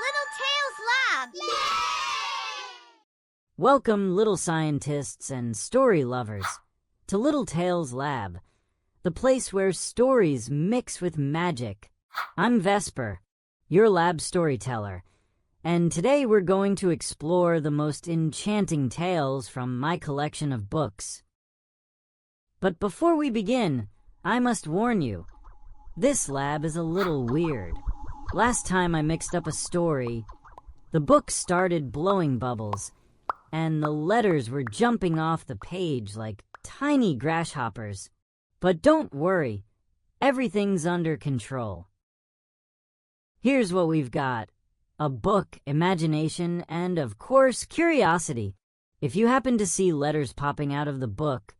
Little Tales Lab! Welcome, little scientists and story lovers, to Little Tales Lab, the place where stories mix with magic. I'm Vesper, your lab storyteller, and today we're going to explore the most enchanting tales from my collection of books. But before we begin, I must warn you, this lab is a little weird. Last time I mixed up a story, the book started blowing bubbles, and the letters were jumping off the page like tiny grasshoppers. But don't worry, everything's under control. Here's what we've got: a book, imagination, and of course, curiosity. If you happen to see letters popping out of the book,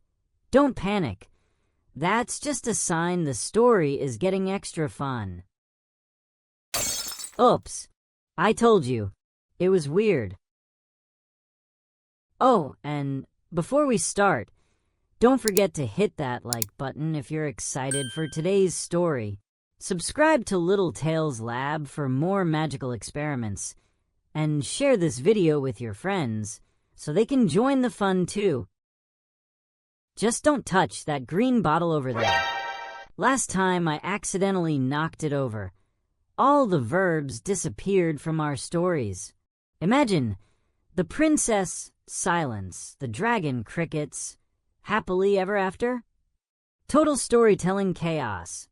don't panic. That's just a sign the story is getting extra fun. Oops, I told you. It was weird. Oh, and before we start, don't forget to hit that like button if you're excited for today's story. Subscribe to Little Tales Lab for more magical experiments, and share this video with your friends so they can join the fun too. Just don't touch that green bottle over there. Last time I accidentally knocked it over. All the verbs disappeared from our stories. Imagine the princess, silence, the dragon, crickets, happily ever after. Total storytelling chaos.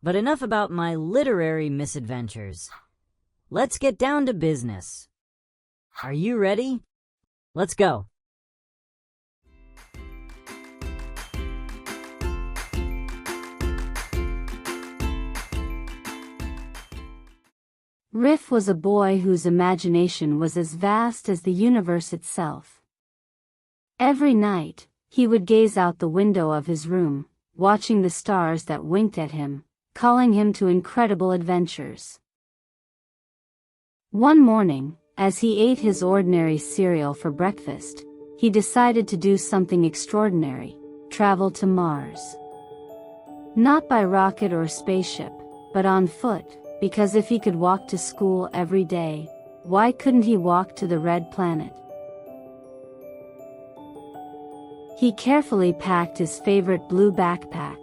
But enough about my literary misadventures. Let's get down to business. Are you ready? Let's go. Riff was a boy whose imagination was as vast as the universe itself. Every night, he would gaze out the window of his room, watching the stars that winked at him, calling him to incredible adventures. One morning, as he ate his ordinary cereal for breakfast, he decided to do something extraordinary: travel to Mars. Not by rocket or spaceship, but on foot. Because if he could walk to school every day, why couldn't he walk to the red planet? He carefully packed his favorite blue backpack.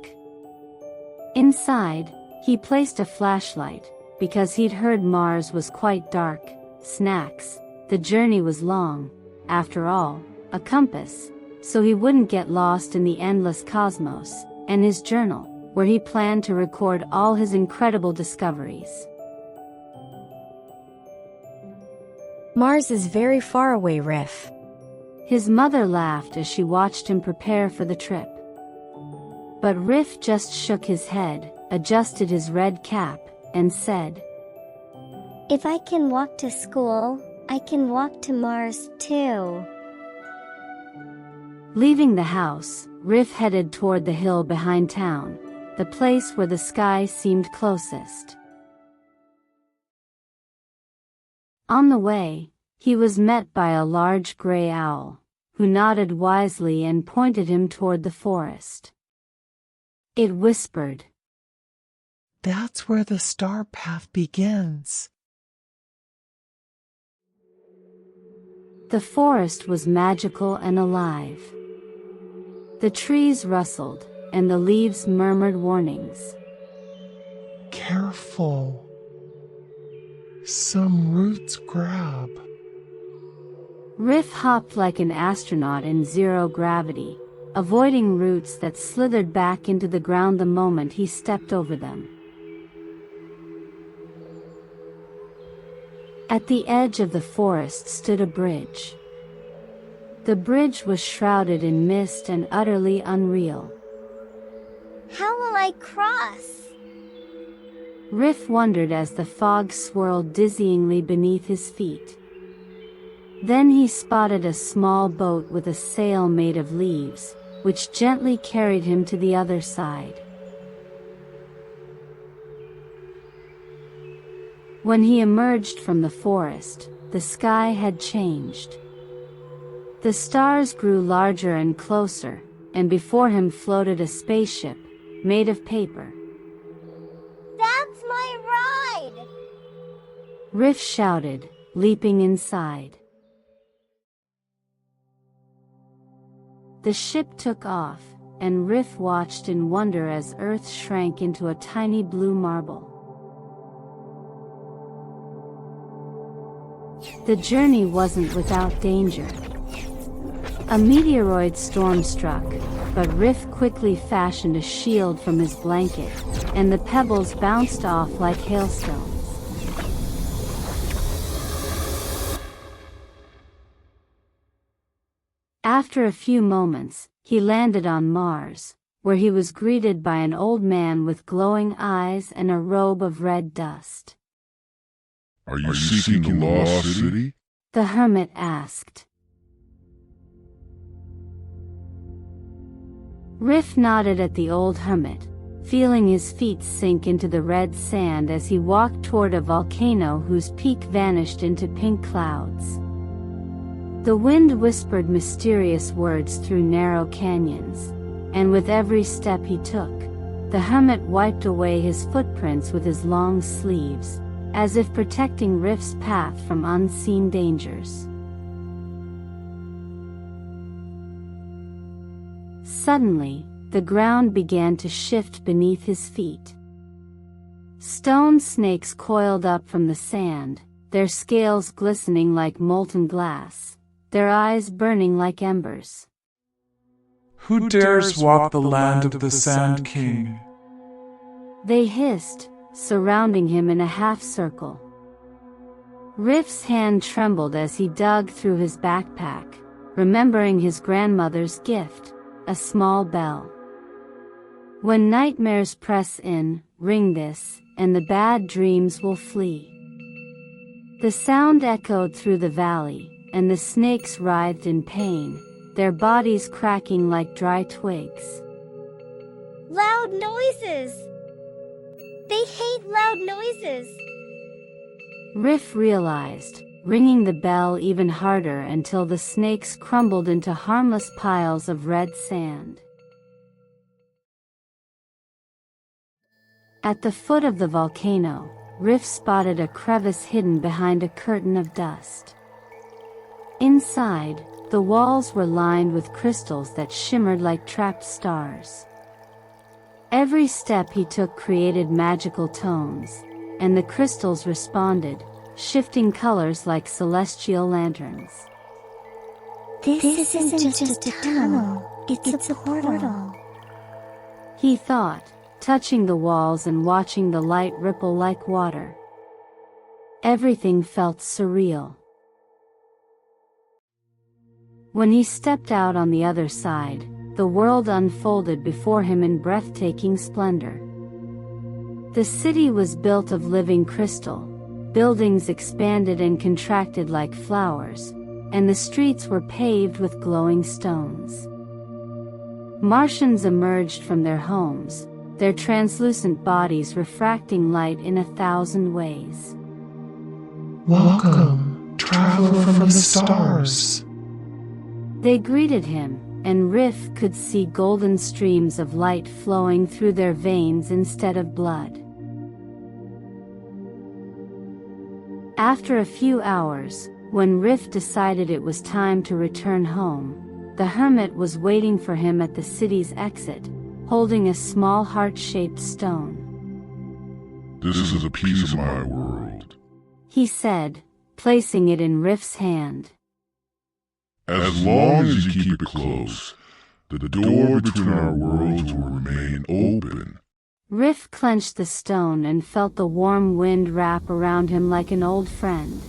Inside, he placed a flashlight, because he'd heard Mars was quite dark, snacks, the journey was long, after all, a compass, so he wouldn't get lost in the endless cosmos, and his journal, where he planned to record all his incredible discoveries. Mars is very far away, Riff. His mother laughed as she watched him prepare for the trip. But Riff just shook his head, adjusted his red cap, and said, If I can walk to school, I can walk to Mars too. Leaving the house, Riff headed toward the hill behind town, the place where the sky seemed closest. On the way, he was met by a large gray owl, who nodded wisely and pointed him toward the forest. It whispered, That's where the star path begins. The forest was magical and alive. The trees rustled, and the leaves murmured warnings. Careful. Some roots grab. Riff hopped like an astronaut in zero gravity, avoiding roots that slithered back into the ground the moment he stepped over them. At the edge of the forest stood a bridge. The bridge was shrouded in mist and utterly unreal. How will I cross? Riff wondered as the fog swirled dizzyingly beneath his feet. Then he spotted a small boat with a sail made of leaves, which gently carried him to the other side. When he emerged from the forest, the sky had changed. The stars grew larger and closer, and before him floated a spaceship, made of paper. That's my ride! Riff shouted, leaping inside. The ship took off, and Riff watched in wonder as Earth shrank into a tiny blue marble. The journey wasn't without danger. A meteoroid storm struck, but Riff quickly fashioned a shield from his blanket, and the pebbles bounced off like hailstones. After a few moments, he landed on Mars, where he was greeted by an old man with glowing eyes and a robe of red dust. Are you seeking the lost city? The hermit asked. Riff nodded at the old hermit, feeling his feet sink into the red sand as he walked toward a volcano whose peak vanished into pink clouds. The wind whispered mysterious words through narrow canyons, and with every step he took, the hermit wiped away his footprints with his long sleeves, as if protecting Riff's path from unseen dangers. Suddenly, the ground began to shift beneath his feet. Stone snakes coiled up from the sand, their scales glistening like molten glass, their eyes burning like embers. Who dares walk the land of the Sand King? They hissed, surrounding him in a half-circle. Riff's hand trembled as he dug through his backpack, remembering his grandmother's gift, a small bell. When nightmares press in, ring this, and the bad dreams will flee. The sound echoed through the valley, and the snakes writhed in pain, their bodies cracking like dry twigs. Loud noises! They hate loud noises! Riff realized, ringing the bell even harder until the snakes crumbled into harmless piles of red sand. At the foot of the volcano, Riff spotted a crevice hidden behind a curtain of dust. Inside, the walls were lined with crystals that shimmered like trapped stars. Every step he took created magical tones, and the crystals responded, shifting colors like celestial lanterns. This isn't just a tunnel, it's a portal. He thought, touching the walls and watching the light ripple like water. Everything felt surreal. When he stepped out on the other side, the world unfolded before him in breathtaking splendor. The city was built of living crystal, buildings expanded and contracted like flowers, and the streets were paved with glowing stones. Martians emerged from their homes, their translucent bodies refracting light in 1,000 ways. Welcome, traveler from the stars. They greeted him, and Riff could see golden streams of light flowing through their veins instead of blood. After a few hours, when Riff decided it was time to return home, the hermit was waiting for him at the city's exit, holding a small heart-shaped stone. This is a piece of my world, he said, placing it in Riff's hand. As long as you keep it close, the door between our worlds will remain open. Riff clenched the stone and felt the warm wind wrap around him like an old friend.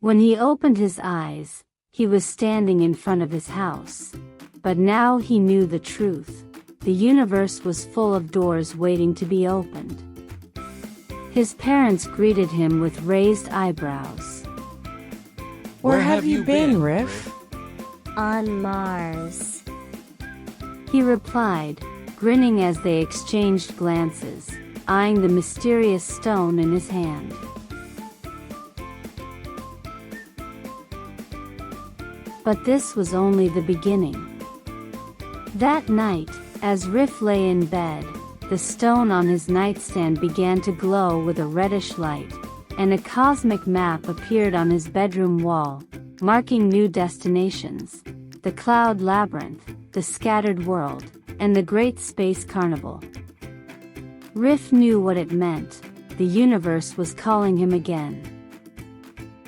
When he opened his eyes, he was standing in front of his house. But now he knew the truth. The universe was full of doors waiting to be opened. His parents greeted him with raised eyebrows. Where have you been, Riff? On Mars. He replied, grinning as they exchanged glances, eyeing the mysterious stone in his hand. But this was only the beginning. That night, As Riff lay in bed, the stone on his nightstand began to glow with a reddish light, and a cosmic map appeared on his bedroom wall, marking new destinations: the Cloud Labyrinth, the Scattered World, and the Great Space Carnival. Riff knew what it meant. The universe was calling him again.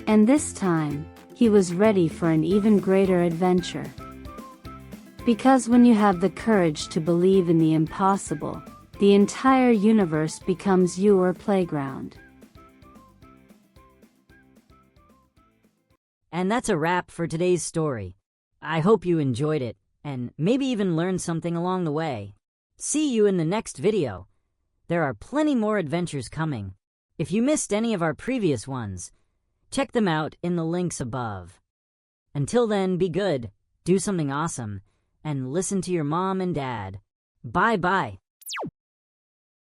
And this time, he was ready for an even greater adventure. Because when you have the courage to believe in the impossible, the entire universe becomes your playground. And that's a wrap for today's story. I hope you enjoyed it, and maybe even learned something along the way. See you in the next video. There are plenty more adventures coming. If you missed any of our previous ones, check them out in the links above. Until then, be good, do something awesome, and listen to your mom and dad. Bye-bye.